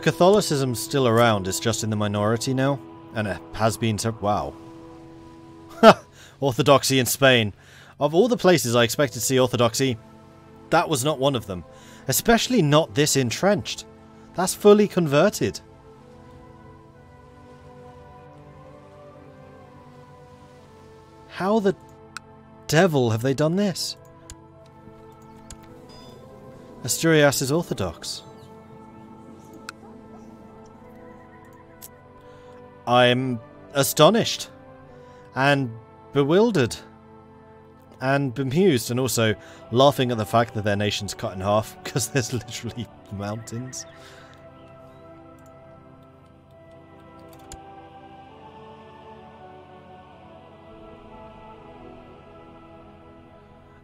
Catholicism's still around, it's just in the minority now. And it has been to... Wow. Orthodoxy in Spain. Of all the places I expected to see Orthodoxy, that was not one of them. Especially not this entrenched. That's fully converted. How the devil have they done this? Asturias is Orthodox. I'm astonished and bewildered and bemused, and also laughing at the fact that their nation's cut in half because there's literally mountains.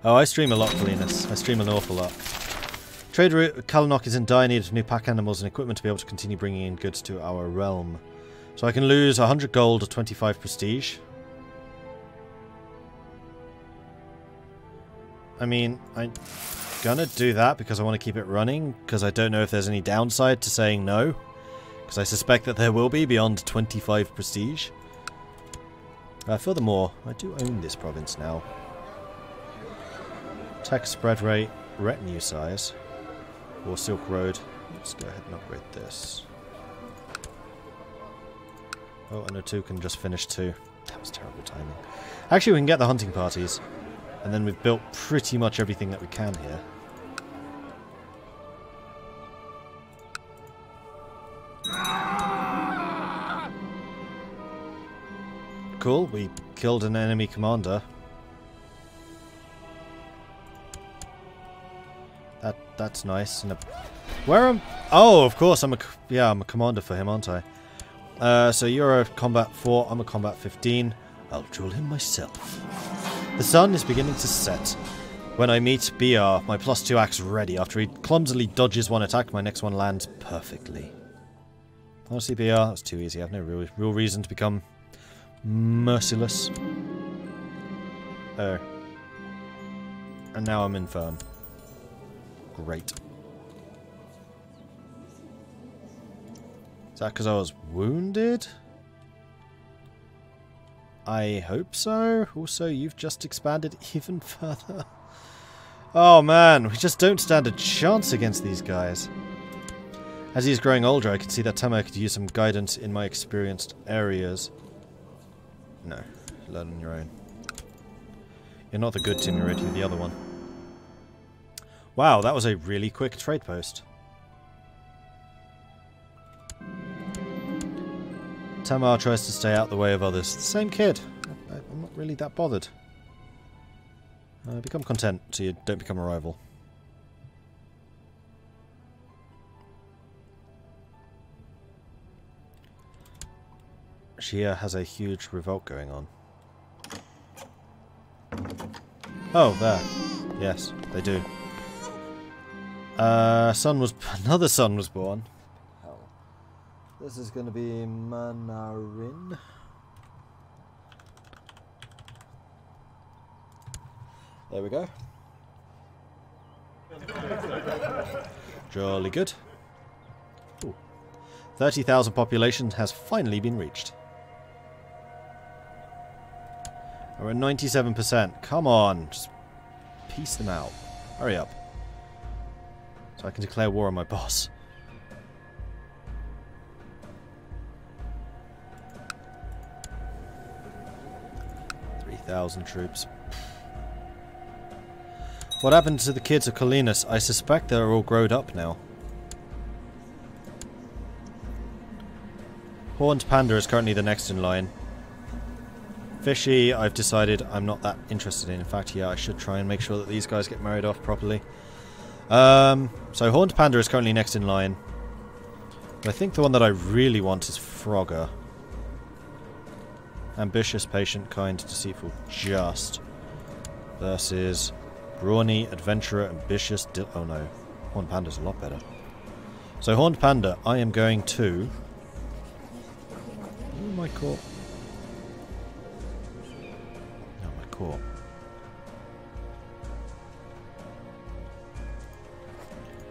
Oh, I stream a lot, Linus. I stream an awful lot. Trade route Kalanok is in dire need of new pack animals and equipment to be able to continue bringing in goods to our realm. So I can lose 100 gold or 25 prestige. I mean, I'm gonna do that because I want to keep it running, because I don't know if there's any downside to saying no. Because I suspect that there will be beyond 25 prestige. Furthermore, I do own this province now. Tech spread rate, retinue size, or Silk Road. Let's go ahead and upgrade this. Oh, and O2 can just finish too. That was terrible timing. Actually, we can get the hunting parties. And then we've built pretty much everything that we can here. Cool, we killed an enemy commander. That's nice. And where am... Oh, of course, I'm a commander for him, aren't I? So you're a combat 4, I'm a combat 15. I'll duel him myself. The sun is beginning to set. When I meet BR, my +2 axe ready. After he clumsily dodges one attack, my next one lands perfectly. Honestly, BR, that's too easy. I have no real reason to become merciless. Oh. And now I'm infirm. Great. Is that because I was wounded? I hope so. Also, you've just expanded even further. Oh man, we just don't stand a chance against these guys. As he's growing older, I can see that Tama could use some guidance in my experienced areas. No, learn on your own. You're not the good Timurid, you're the other one. Wow, that was a really quick trade post. Tamar tries to stay out the way of others. The same kid. I'm not really that bothered. Become content so you don't become a rival. Shia has a huge revolt going on. Oh, there. Yes, they do. Another son was born. Hell. This is going to be Manarin. There we go. Jolly good. Ooh. 30,000 population has finally been reached. We're at 97%. Come on, just piece them out. Hurry up. So I can declare war on my boss. 3,000 troops. What happened to the kids of Colinas? I suspect they're all grown up now. Horned Panda is currently the next in line. Fishy, I've decided I'm not that interested in. In fact, yeah, I should try and make sure that these guys get married off properly. So Horned Panda is currently next in line. But I think the one that I really want is Frogger. Ambitious, patient, kind, deceitful, just. Versus Brawny, adventurer, ambitious, oh no. Horned Panda's a lot better. So Horned Panda, I am going to... Oh, my court. No, my court.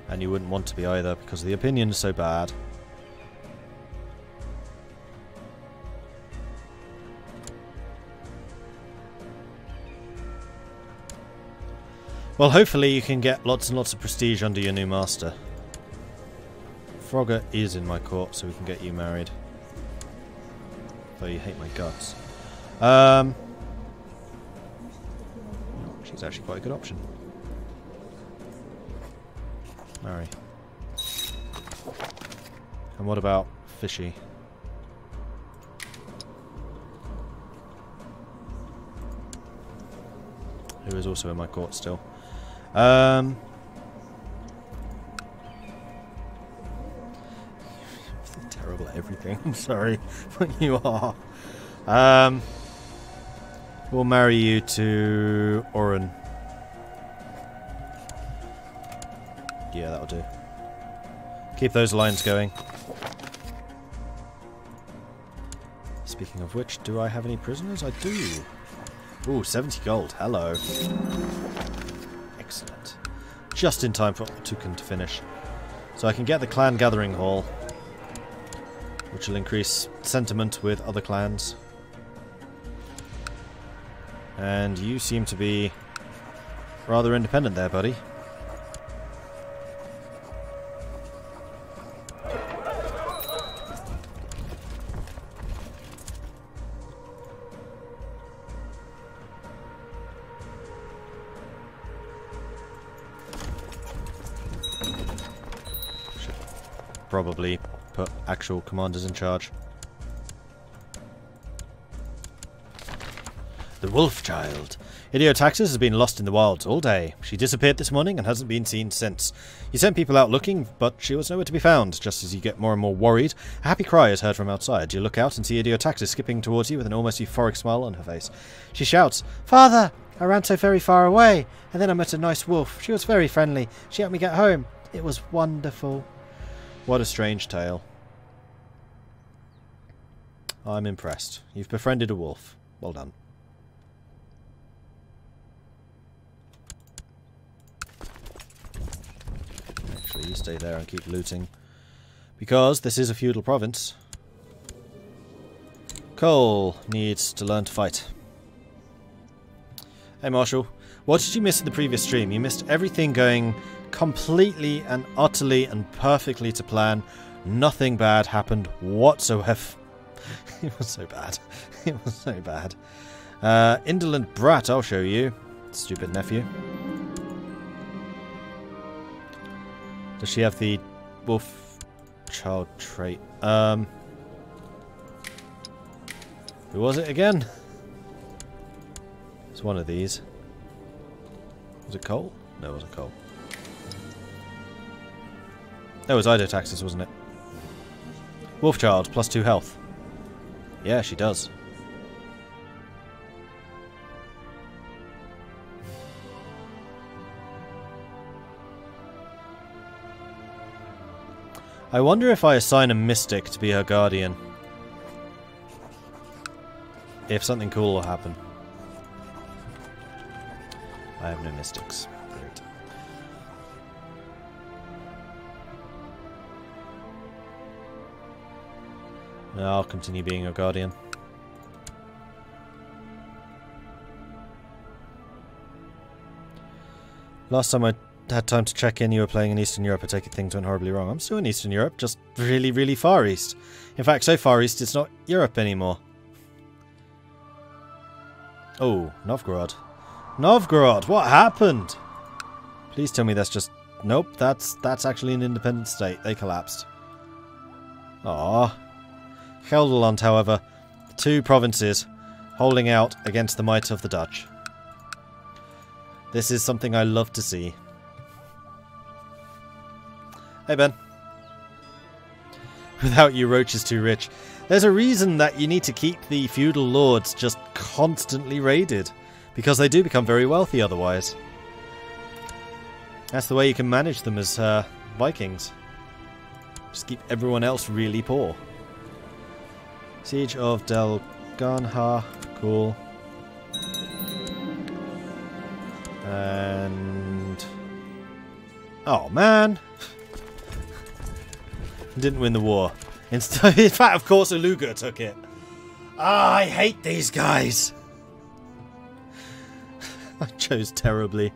And you wouldn't want to be either, because the opinion is so bad. Well, hopefully you can get lots and lots of prestige under your new master. Frogger is in my court, so we can get you married. Though you hate my guts. She's actually quite a good option. Marry. And what about Fishy? Who is also in my court still. Terrible at everything, I'm sorry, but you are. We'll marry you to Oren. Yeah, that'll do. Keep those lines going. Speaking of which, do I have any prisoners? I do. Ooh, 70 gold. Hello. Excellent. Just in time for Tuken to finish. So I can get the clan gathering hall, which will increase sentiment with other clans. And you seem to be rather independent there, buddy. Probably put actual commanders in charge. The Wolf Child. Idiotaxis has been lost in the wilds all day. She disappeared this morning and hasn't been seen since. You sent people out looking, but she was nowhere to be found. Just as you get more and more worried, a happy cry is heard from outside. You look out and see Idiotaxis skipping towards you with an almost euphoric smile on her face. She shouts, "Father! I ran so very far away, and then I met a nice wolf. She was very friendly. She helped me get home. It was wonderful." What a strange tale. I'm impressed. You've befriended a wolf. Well done. Actually, you stay there and keep looting. Because this is a feudal province. Cole needs to learn to fight. Hey Marshall, what did you miss in the previous stream? You missed everything going completely and utterly and perfectly to plan. Nothing bad happened whatsoever. It was so bad. It was so bad. Indolent brat, I'll show you. Stupid nephew. Does she have the wolf child trait? Who was it again? It's one of these. Was it Cole? No, it wasn't Cole. That was Idiotaxis, wasn't it? Wolfchild, +2 health. Yeah, she does. I wonder if I assign a mystic to be her guardian. If something cool will happen. I have no mystics. Great. I'll continue being your guardian. Last time I had time to check in, you were playing in Eastern Europe. I take it things went horribly wrong. I'm still in Eastern Europe, just really, really far east. In fact, so far east it's not Europe anymore. Oh, Novgorod. Novgorod, what happened? Please tell me that's just... Nope, that's actually an independent state. They collapsed. Aww. Gelderland, however, 2 provinces holding out against the might of the Dutch. This is something I love to see. Hey Ben. Without you, Roach is too rich. There's a reason that you need to keep the feudal lords just constantly raided. Because they do become very wealthy otherwise. That's the way you can manage them as Vikings. Just keep everyone else really poor. Siege of Delganha. Cool. And... oh man! Didn't win the war. In fact, of course, Aluga took it. Ah, I hate these guys! I chose terribly.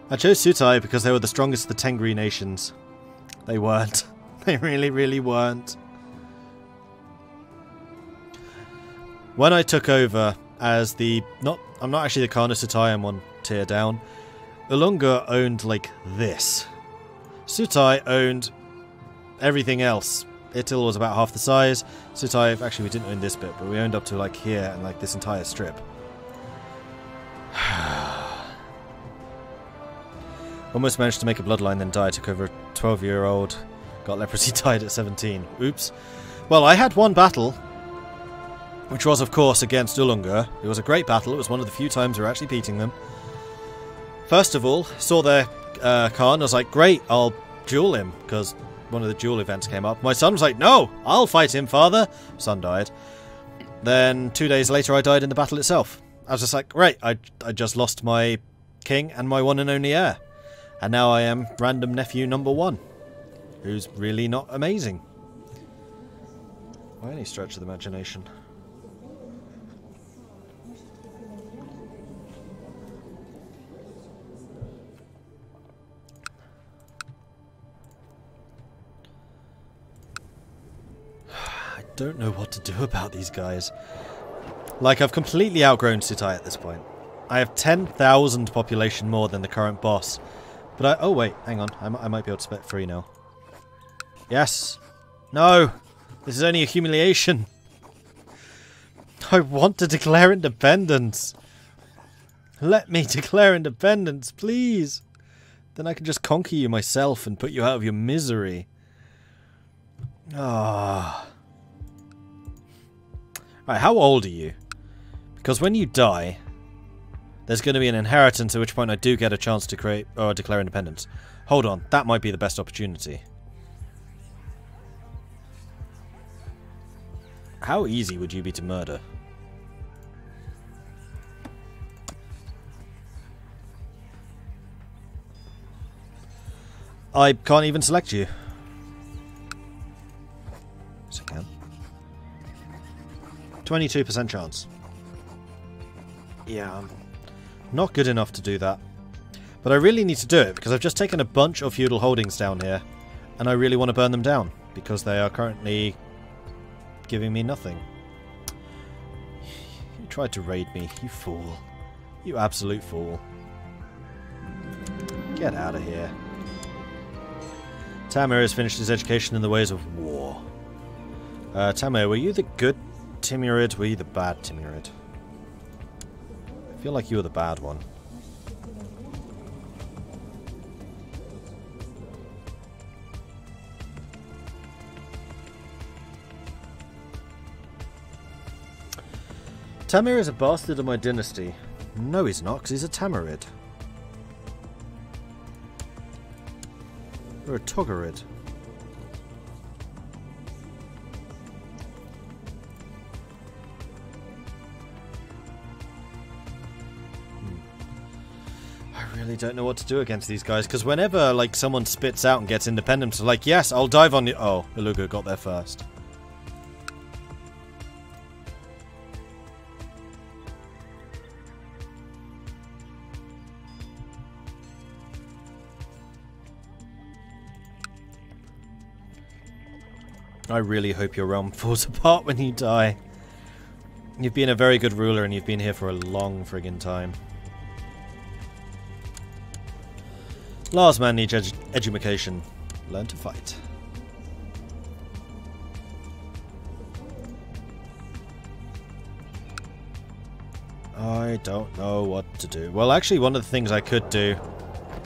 I chose Sutai because they were the strongest of the Tengri nations. They weren't. They really, really weren't. When I took over as the... I'm not actually the Khan of Sutai, I'm one tier down. Ulunga owned, like, this. Sutai owned everything else. Itil was about half the size. Sutai, actually we didn't own this bit, but we owned up to, like, here and, like, this entire strip. Almost managed to make a bloodline, then died. Took over a 12-year-old. Got leprosy, died at 17. Oops. Well, I had one battle, which was, of course, against Ulunga. It was a great battle. It was one of the few times we were actually beating them. First of all, saw their Khan. I was like, great, I'll duel him, because one of the duel events came up. My son was like, no, I'll fight him, father. Son died. Then 2 days later, I died in the battle itself. I was just like, great, I just lost my king and my one and only heir. And now I am random nephew number 1, who's really not amazing. By any stretch of the imagination. I don't know what to do about these guys. Like, I've completely outgrown Sutai at this point. I have 10,000 population more than the current boss. But oh wait, hang on. I might be able to spec free now. Yes. No. This is only a humiliation. I want to declare independence. Let me declare independence, please. Then I can just conquer you myself and put you out of your misery. Ah. Right, how old are you? Because when you die, there's going to be an inheritance, at which point I do get a chance to create or declare independence. Hold on, that might be the best opportunity. How easy would you be to murder? I can't even select you. Yes, I can. 22% chance. Yeah, not good enough to do that. But I really need to do it, because I've just taken a bunch of feudal holdings down here, and I really want to burn them down, because they are currently giving me nothing. You tried to raid me, you fool. You absolute fool. Get out of here. Tamir has finished his education in the ways of war. Tamir, were you the good Timurid? Were you the bad Timurid? I feel like you were the bad one. Tamir is a bastard of my dynasty. No, he's not, because he's a Tamirid. Or a Togarid. I really don't know what to do against these guys, because whenever like someone spits out and gets independence, like, yes, I'll dive on you. Oh, Iluga got there first. I really hope your realm falls apart when you die. You've been a very good ruler and you've been here for a long friggin' time. Last man needs education. Learn to fight. I don't know what to do. Well, actually, one of the things I could do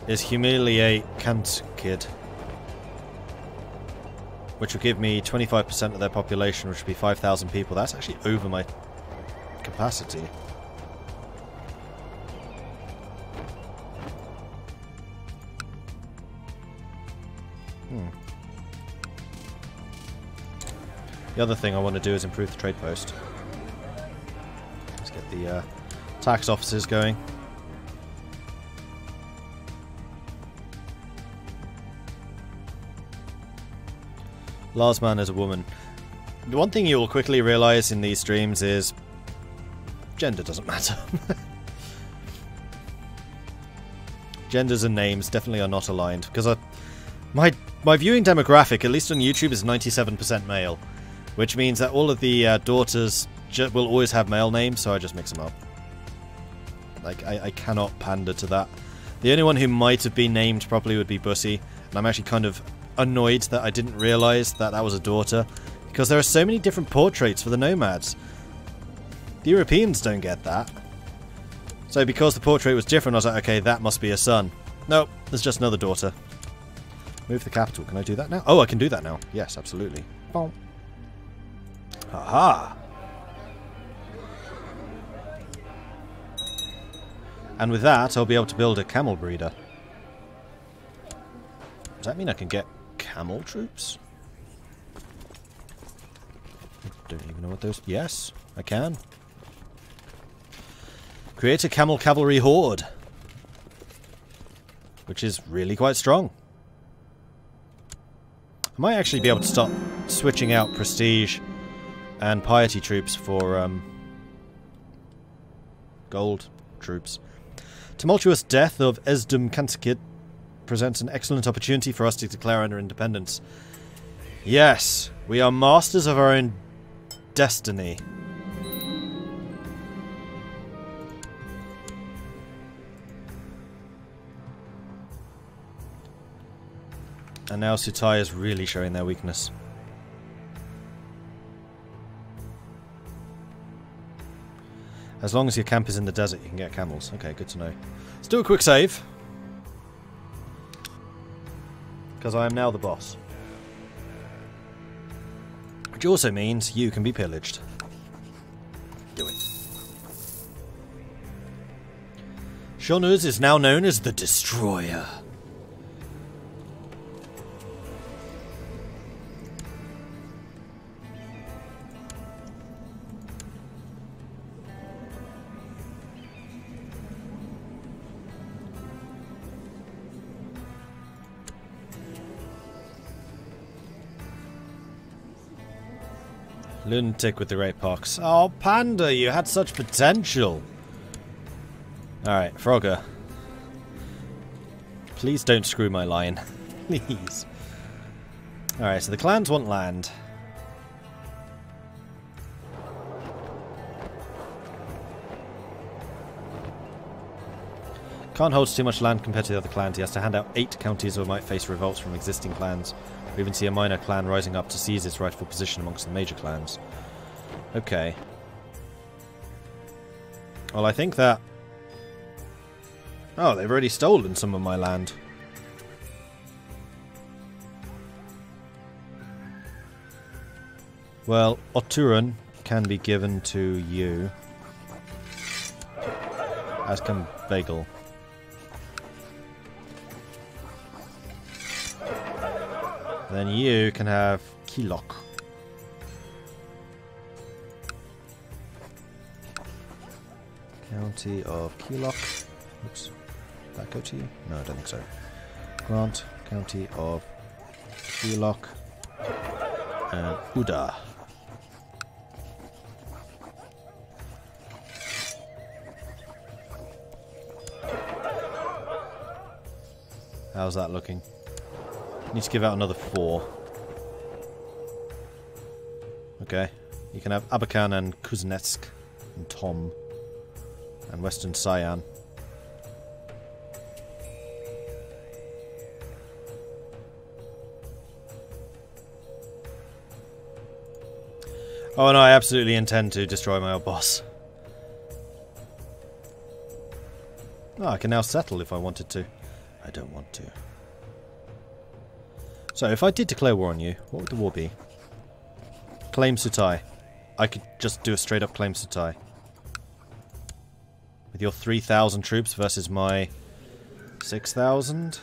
is humiliate Kant Kid, which would give me 25% of their population, which would be 5,000 people. That's actually over my capacity. The other thing I want to do is improve the trade post. Let's get the tax officers going. Last man is a woman. The one thing you will quickly realise in these streams is gender doesn't matter. genders and names definitely are not aligned. Because my viewing demographic, at least on YouTube, is 97% male. Which means that all of the daughters will always have male names, so I just mix them up. Like, I cannot pander to that. The only one who might have been named properly would be Bussy. And I'm actually kind of annoyed that I didn't realise that that was a daughter. Because there are so many different portraits for the nomads. The Europeans don't get that. So because the portrait was different, I was like, okay, that must be a son. Nope, there's just another daughter. Move the capital. Can I do that now? Oh, I can do that now. Yes, absolutely. Boom. Haha! And with that, I'll be able to build a camel breeder. Does that mean I can get camel troops? I don't even know what those... Yes, I can. Create a camel cavalry horde. Which is really quite strong. I might actually be able to start switching out prestige and piety troops for gold troops. Tumultuous death of Esdum Kanskid presents an excellent opportunity for us to declare our independence. Yes, we are masters of our own destiny. And now Sutai is really showing their weakness. As long as your camp is in the desert, you can get camels. Okay, good to know. Let's do a quick save. Because I am now the boss. Which also means you can be pillaged. Do it. Shonuz is now known as the Destroyer. Lunatic with the Great Pox. Oh, Panda, you had such potential. Alright, Frogger. Please don't screw my line. Please. Alright, so the clans want land. Can't hold too much land compared to the other clans. He has to hand out 8 counties or might face revolts from existing clans. We even see a minor clan rising up to seize its rightful position amongst the major clans. Okay. Well, I think that... Oh, they've already stolen some of my land. Well, Oturan can be given to you. As can Bagel. Then you can have Kilok. County of Kilok. Oops. Did that go to you? No, I don't think so. Grant, County of Kilok. And Uda. How's that looking? Need to give out another 4. Okay. You can have Abakan and Kuznetsk and Tom and Western Cyan. Oh no, I absolutely intend to destroy my old boss. Oh, I can now settle if I wanted to. I don't want to. So, if I did declare war on you, what would the war be? Claim Sutai. I could just do a straight up claim Sutai. With your 3,000 troops versus my 6,000?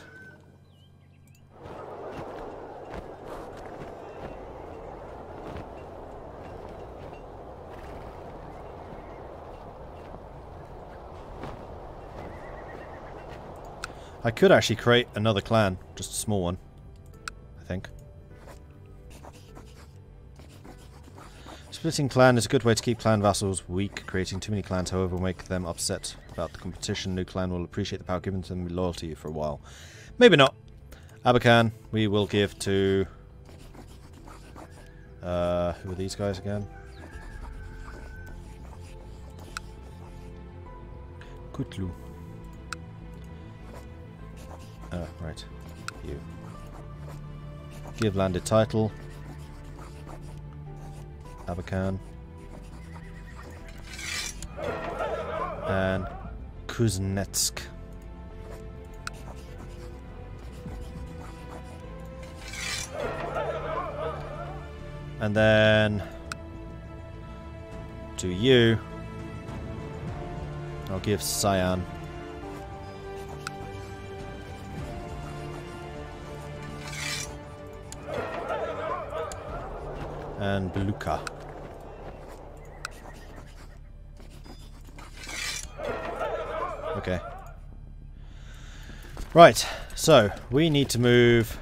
I could actually create another clan, just a small one. I think. Splitting clan is a good way to keep clan vassals weak. Creating too many clans, however, will make them upset about the competition. New clan will appreciate the power given to them and be loyal to you for a while. Maybe not. Abacan, we will give to... who are these guys again? Kutlu. Right. You. Give landed title. Abacan. And Kuznetsk. And then to you, I'll give Cyan. And Beluka. Okay. Right, so we need to move.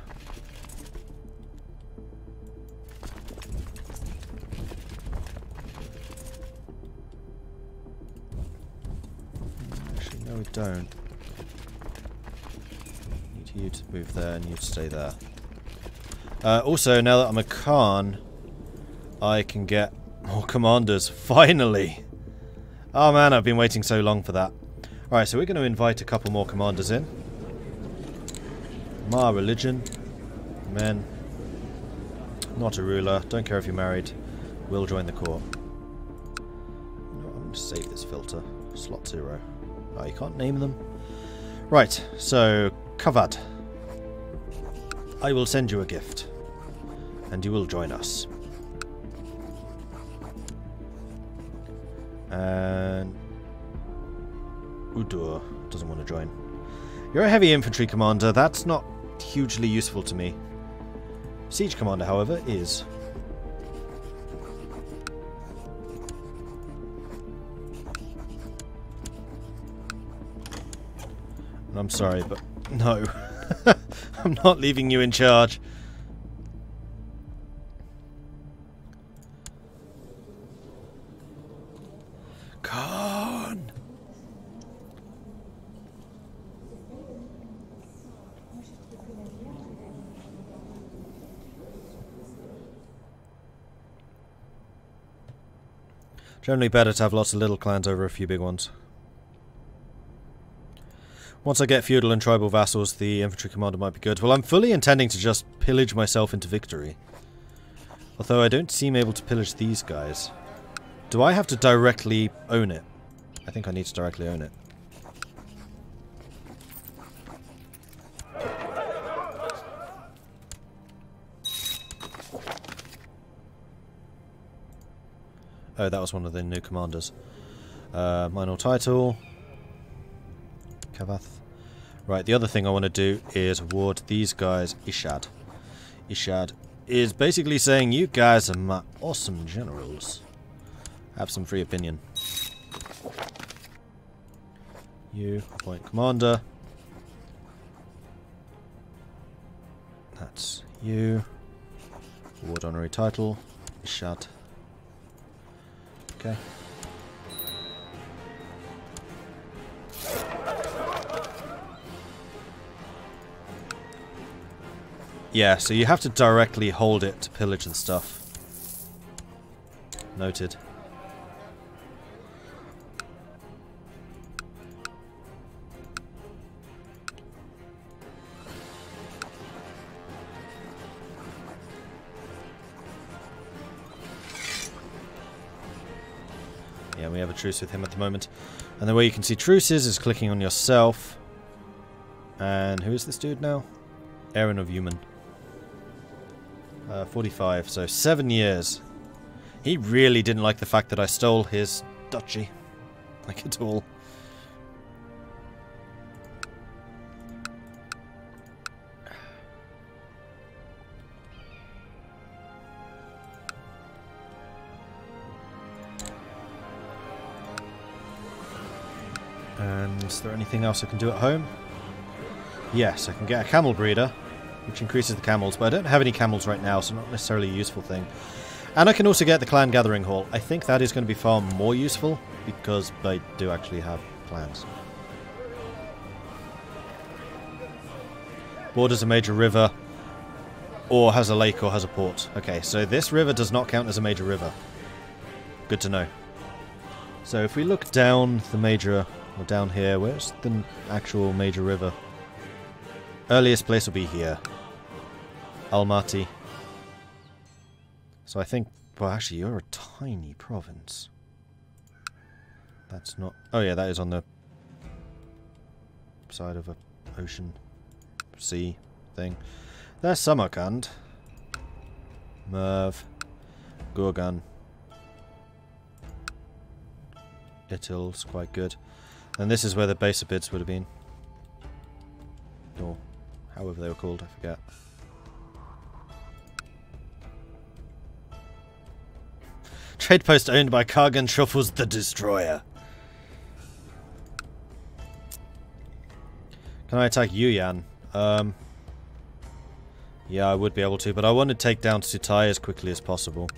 Actually, no, we don't. Need you to move there and you to stay there. Also, now that I'm a Khan, I can get more commanders. Finally! Oh man, I've been waiting so long for that. Alright, so we're going to invite a couple more commanders in. Ma religion. Men. Not a ruler. Don't care if you're married. Will join the court. You know what, I'm going to save this filter. Slot 0. Oh, you can't name them? Right, so Kavad. I will send you a gift. And you will join us. And Udur doesn't want to join. You're a heavy infantry commander. That's not hugely useful to me. Siege commander, however, is. And I'm sorry, but no. I'm not leaving you in charge. Khan! Generally better to have lots of little clans over a few big ones. Once I get feudal and tribal vassals, the infantry commander might be good. Well, I'm fully intending to just pillage myself into victory. Although I don't seem able to pillage these guys. Do I have to directly own it? I think I need to directly own it. Oh, that was one of the new commanders. Minor title. Kavath. Right, the other thing I want to do is award these guys Ishad. Ishad is basically saying, you guys are my awesome generals. Have some free opinion. You appoint commander. That's you. Award honorary title. Ishad. Okay. Yeah, so you have to directly hold it to pillage and stuff. Noted. Yeah, we have a truce with him at the moment. And the way you can see truces is clicking on yourself. And who is this dude now? Aaron of Human. 45, so 7 years. He really didn't like the fact that I stole his duchy. Like at all. And is there anything else I can do at home? Yes, I can get a camel breeder, which increases the camels, but I don't have any camels right now, so not necessarily a useful thing. And I can also get the clan gathering hall. I think that is going to be far more useful because I do actually have clans. Borders a major river, or has a lake, or has a port. Okay, so this river does not count as a major river. Good to know. So if we look down the major, or down here, where's the actual major river? Earliest place will be here. Almaty. So I think, well actually you're a tiny province. That's not, oh yeah, that is on the side of a ocean, sea thing. There's Samarkand. Merv. Gorgan. Itil's quite good. And this is where the base of bids would have been. Or however they were called, I forget. Trade post owned by Kargan Shuffles the Destroyer. Can I attack Yuyan? Yeah, I would be able to, but I want to take down Sutai as quickly as possible.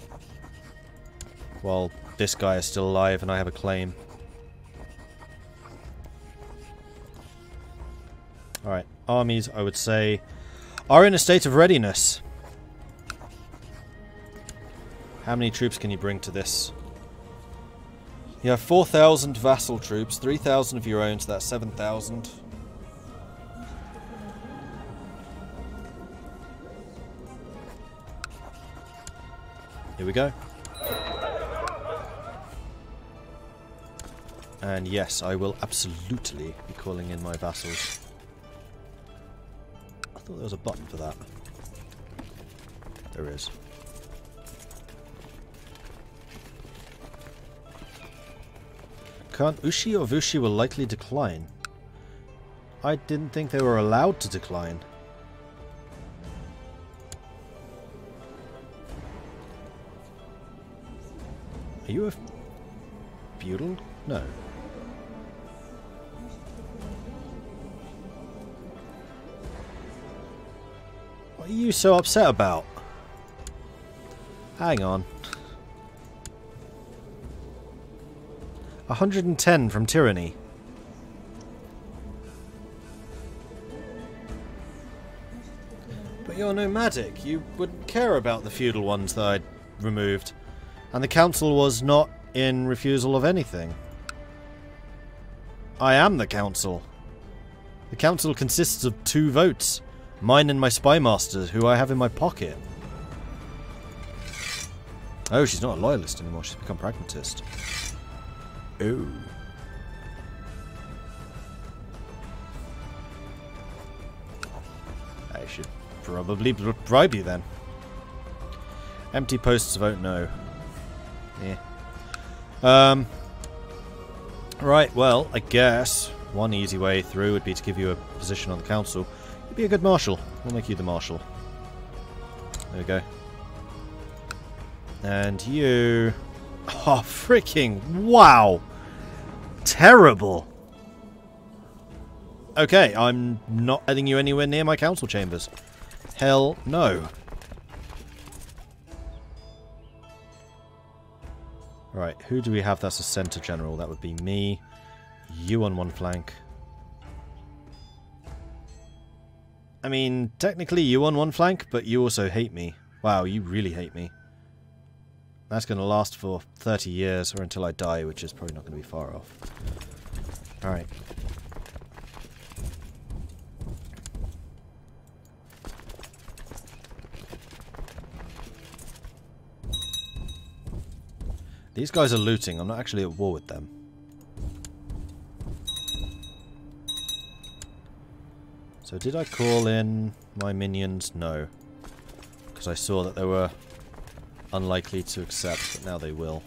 While this guy is still alive and I have a claim. Alright, armies, I would say, are in a state of readiness. How many troops can you bring to this? You have 4,000 vassal troops, 3,000 of your own, so that's 7,000. Here we go. And yes, I will absolutely be calling in my vassals. I thought there was a button for that. There is. Can't Ushi or Vushi will likely decline? I didn't think they were allowed to decline. Are you a feudal? No. What are you so upset about? Hang on. 110 from tyranny. But you're nomadic. You wouldn't care about the feudal ones that I'd removed. And the council was not in refusal of anything. I am the council. The council consists of 2 votes. Mine and my spy master, who I have in my pocket. Oh, she's not a loyalist anymore. She's become pragmatist. Oh. I should probably bribe you then. Empty posts vote no. Yeah. Right, well, I guess one easy way through would be to give you a position on the council. You'd be a good marshal. We'll make you the marshal. There we go. And you... Oh, freaking wow! Terrible! Okay, I'm not letting you anywhere near my council chambers. Hell no. Right, who do we have that's a centre general? That would be me. You on one flank. I mean, technically you on one flank, but you also hate me. Wow, you really hate me. That's going to last for 30 years, or until I die, which is probably not going to be far off. Alright. These guys are looting. I'm not actually at war with them. So did I call in my minions? No. Because I saw that they were unlikely to accept, but now they will.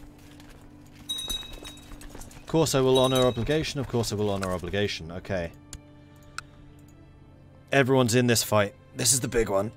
Of course I will honour obligation. Of course I will honour obligation. Okay. Everyone's in this fight. This is the big one.